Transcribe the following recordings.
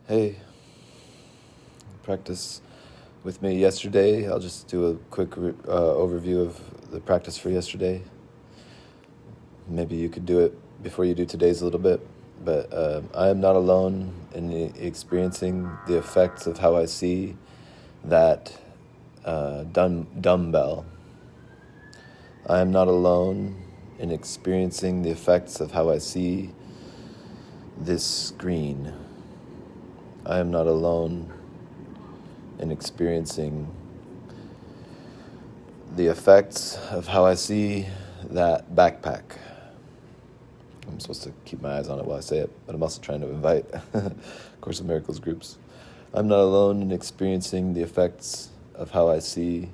Hey, practice with me yesterday. I'll just do a quick overview of the practice for yesterday. Maybe you could do it before you do today's a little bit. But I am not alone in experiencing the effects of how I see that dumbbell. I am not alone in experiencing the effects of how I see this screen. I am not alone in experiencing the effects of how I see that backpack. I'm supposed to keep my eyes on it while I say it, but I'm also trying to invite Course of Miracles groups. I'm not alone in experiencing the effects of how I see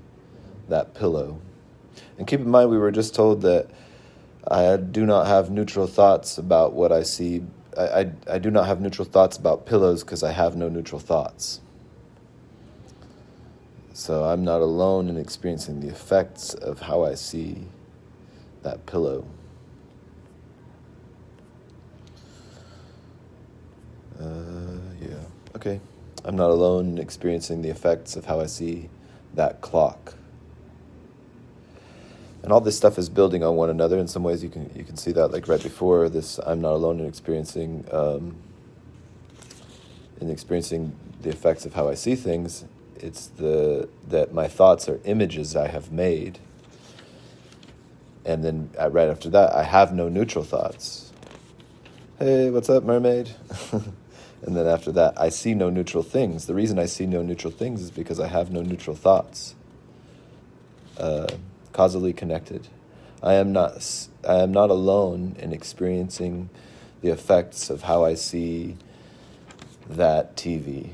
that pillow. And keep in mind, we were just told that I do not have neutral thoughts about what I see. I do not have neutral thoughts about pillows because I have no neutral thoughts. So I'm not alone in experiencing the effects of how I see that pillow. Okay. I'm not alone in experiencing the effects of how I see that clock. And all this stuff is building on one another. In some ways, you can see that, like right before this, I'm not alone in experiencing the effects of how I see things. It's that my thoughts are images I have made, and then right after that, I have no neutral thoughts. Hey, what's up, mermaid? And then after that, I see no neutral things. The reason I see no neutral things is because I have no neutral thoughts. Causally connected. I am not alone in experiencing the effects of how I see that TV.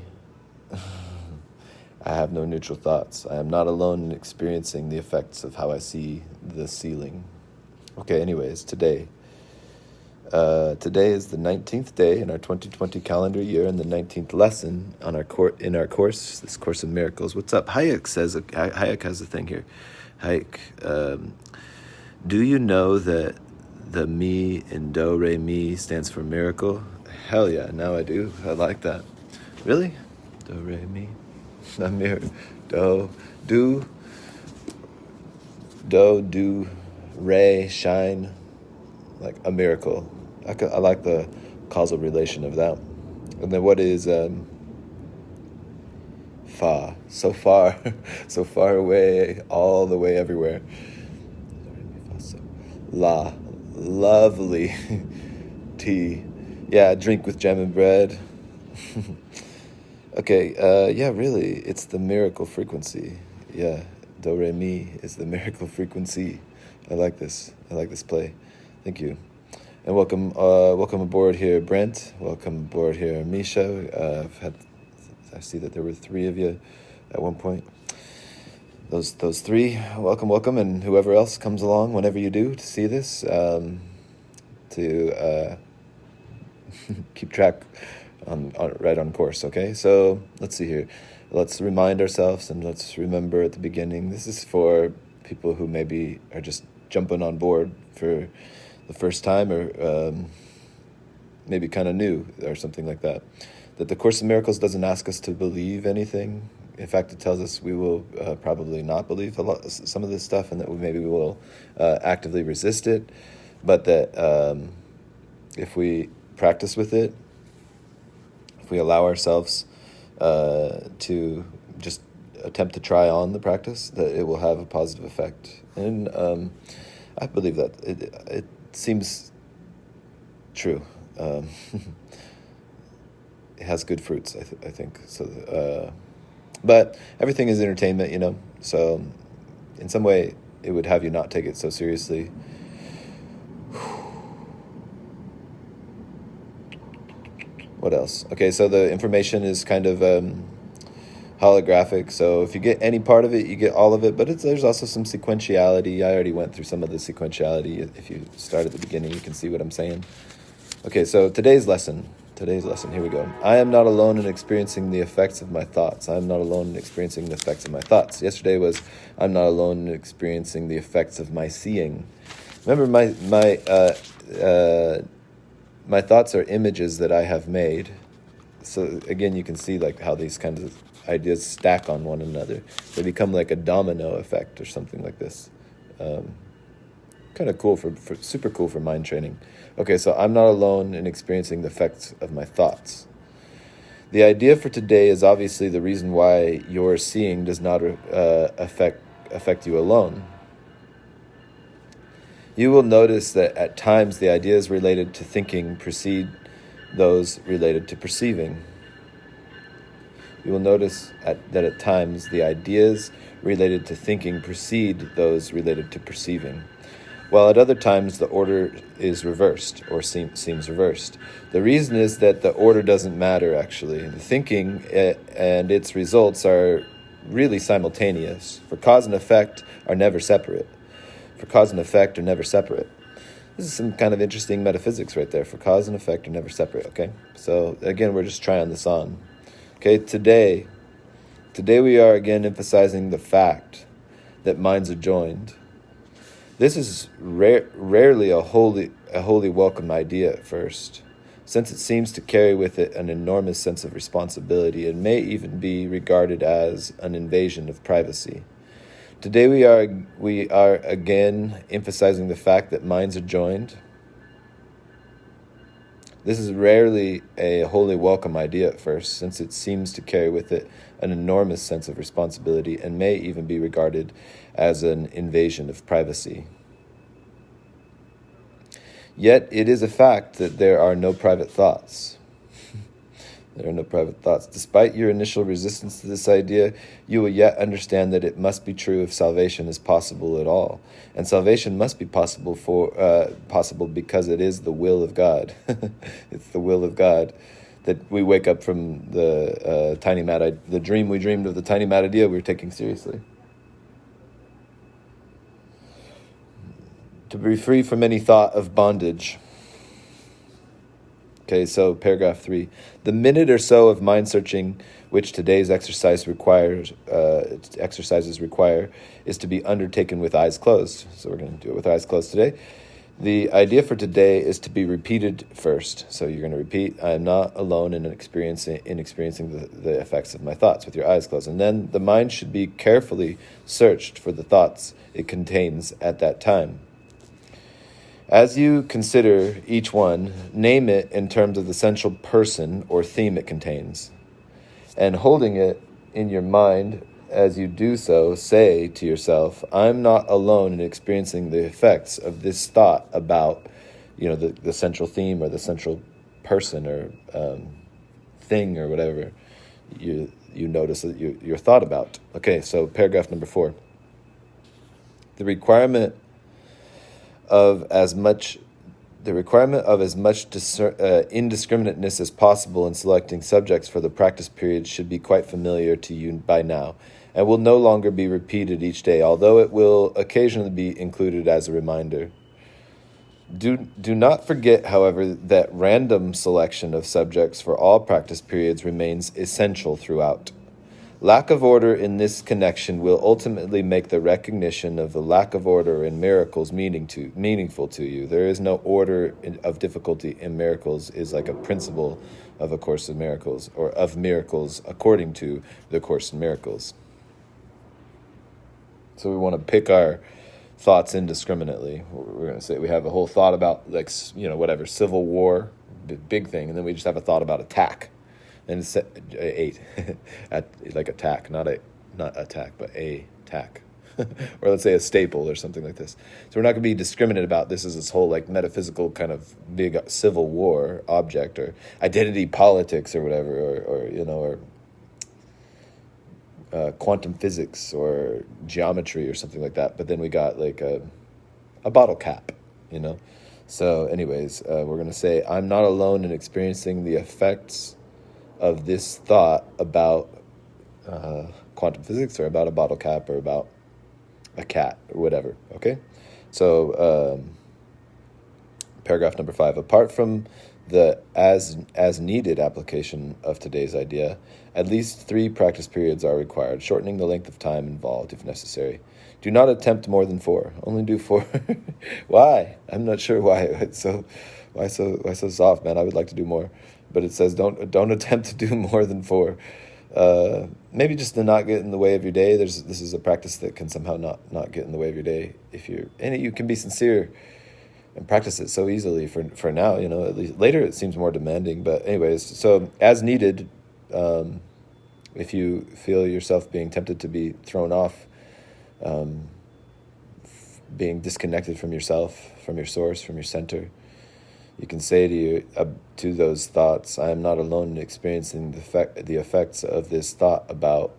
I have no neutral thoughts. I am not alone in experiencing the effects of how I see the ceiling. Okay, anyways, today is the 19th day in our 2020 calendar year and the 19th lesson on in our course, this Course of Miracles. What's up? Hayek has a thing here. Hayek, do you know that the mi in do, re, mi stands for miracle? Hell yeah, now I do. I like that. Really? Do, re, mi. Not mirror. Do, re, shine. Like a miracle. I like the causal relation of that. And then what is fa? So far, so far away, all the way everywhere. La, lovely. Tea. Yeah, drink with jam and bread. Okay, yeah, really, it's the miracle frequency. Yeah, do, re, mi is the miracle frequency. I like this play. Thank you. And welcome aboard here, Brent. Welcome aboard here, Misha. I see that there were 3 of you at one point. Those 3, welcome, and whoever else comes along whenever you do to see this, to keep track right on course. Okay, so let's see here. Let's remind ourselves and let's remember at the beginning. This is for people who maybe are just jumping on board for the first time, or maybe kind of new or something like that. That the Course of Miracles doesn't ask us to believe anything. In fact, it tells us we will probably not believe some of this stuff, and that we will actively resist it. But that if we practice with it, if we allow ourselves to just attempt to try on the practice, that it will have a positive effect. And I believe that it seems true. It has good fruits, I think. So, but everything is entertainment, So, in some way, it would have you not take it so seriously. What else? Okay, so the information is kind of holographic. So if you get any part of it, you get all of it. But there's also some sequentiality. I already went through some of the sequentiality. If you start at the beginning, you can see what I'm saying. Okay, so today's lesson. Here we go. I am not alone in experiencing the effects of my thoughts. I am not alone in experiencing the effects of my thoughts. Yesterday was, I'm not alone in experiencing the effects of my seeing. Remember, my thoughts are images that I have made. so again, you can see like how these kinds of ideas stack on one another. They become like a domino effect or something like this. Kind of cool for super cool for mind training. Okay, so I'm not alone in experiencing the effects of my thoughts. The idea for today is obviously the reason why your seeing does not affect you alone. You will notice that at times the ideas related to thinking precede those related to perceiving. You will notice that at times the ideas related to thinking precede those related to perceiving, while at other times the order is reversed or seems reversed. The reason is that the order doesn't matter, actually. The thinking and its results are really simultaneous, for cause and effect are never separate. This is some kind of interesting metaphysics right there. For cause and effect are never separate, okay? So again, we're just trying this on. Okay, today we are again emphasizing the fact that minds are joined. This is rarely a wholly welcome idea at first, since it seems to carry with it an enormous sense of responsibility and may even be regarded as an invasion of privacy. Today we are again emphasizing the fact that minds are joined. This is rarely a wholly welcome idea at first, since it seems to carry with it an enormous sense of responsibility and may even be regarded as an invasion of privacy. Yet it is a fact that there are no private thoughts. There are no private thoughts. Despite your initial resistance to this idea, you will yet understand that it must be true if salvation is possible at all. And salvation must be possible because it is the will of God. It's the will of God that we wake up from the the dream we dreamed of the tiny mad idea we were taking seriously. To be free from any thought of bondage. Okay, so paragraph 3. The minute or so of mind searching which today's exercises require is to be undertaken with eyes closed. So we're going to do it with eyes closed today. The idea for today is to be repeated first. So you're going to repeat, I am not alone in experiencing the effects of my thoughts with your eyes closed. And then the mind should be carefully searched for the thoughts it contains at that time. As you consider each one, name it in terms of the central person or theme it contains. And holding it in your mind as you do so, say to yourself, I'm not alone in experiencing the effects of this thought about, the central theme or the central person or thing or whatever you notice that you're thought about. Okay, so paragraph number 4. The requirement of as much indiscriminateness as possible in selecting subjects for the practice period should be quite familiar to you by now, and will no longer be repeated each day, although it will occasionally be included as a reminder. Do not forget, however, that random selection of subjects for all practice periods remains essential throughout. Lack of order in this connection will ultimately make the recognition of the lack of order in miracles meaningful to you. There is no order of difficulty in miracles is like a principle of A Course in Miracles, or of miracles according to the Course in Miracles. So we want to pick our thoughts indiscriminately. We're going to say we have a whole thought about, civil war, big thing, and then we just have a thought about attack. And it's 8, like attack, not attack, but a tack, or let's say a staple or something like this. So we're not going to be discriminate about this as this whole metaphysical kind of big civil war object or identity politics or whatever, or quantum physics or geometry or something like that. But then we got a bottle cap, So anyways, we're going to say, I'm not alone in experiencing the effects of this thought about quantum physics or about a bottle cap or about a cat or whatever, okay? So paragraph number 5, apart from the as needed application of today's idea, at least 3 practice periods are required, shortening the length of time involved if necessary. Do not attempt more than 4. Only do 4. Why? I'm not sure why. Why so soft, man? I would like to do more. but it says don't attempt to do more than 4. Maybe just to not get in the way of your day. This is a practice that can somehow not get in the way of your day if you're in it. You can be sincere and practice it so easily for now. At least later it seems more demanding. But anyways, so as needed. If you feel yourself being tempted to be thrown off, being disconnected from yourself, from your source, from your center, you can say to those thoughts, I am not alone in experiencing the effects of this thought about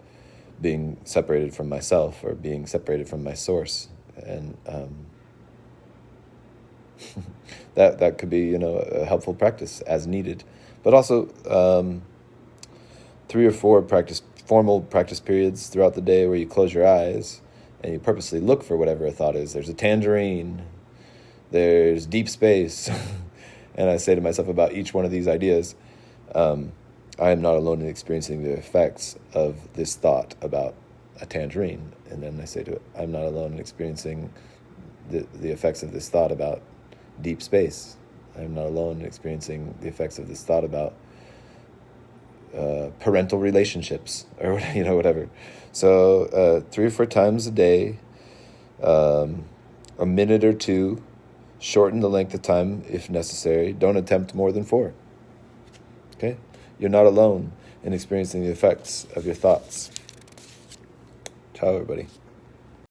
being separated from myself or being separated from my source. And that could be, a helpful practice as needed. But also 3 or 4 formal practice periods throughout the day where you close your eyes and you purposely look for whatever a thought is. There's a tangerine, there's deep space, and I say to myself about each one of these ideas, I am not alone in experiencing the effects of this thought about a tangerine. And then I say to it, I'm not alone in experiencing the effects of this thought about deep space. I'm not alone in experiencing the effects of this thought about parental relationships, or whatever. So 3 or 4 times a day, a minute or 2, shorten the length of time if necessary. Don't attempt more than 4. Okay? You're not alone in experiencing the effects of your thoughts. Ciao, everybody.